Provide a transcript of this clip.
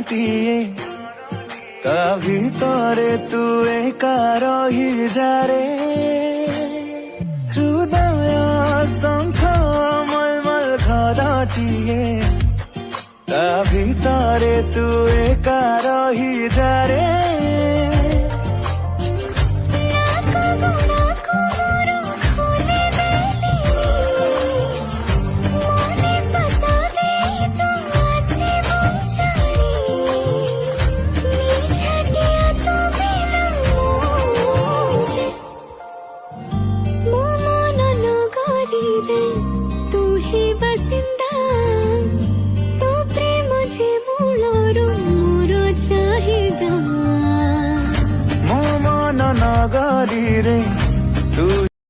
ଟିଏ ତା ଭିତରେ ତୁ ଏକା ରହିଯାରେ ହୃଦୟ ଶଙ୍ଖ ମଲମଲ ଘରଟିଏ ତା ଭିତରେ ତୁ ଏକା ରହିଯାରେ तू ही बसिंदा तो प्रेम जे मूलरू मोर चाहिदा मो मन नगरी रे तू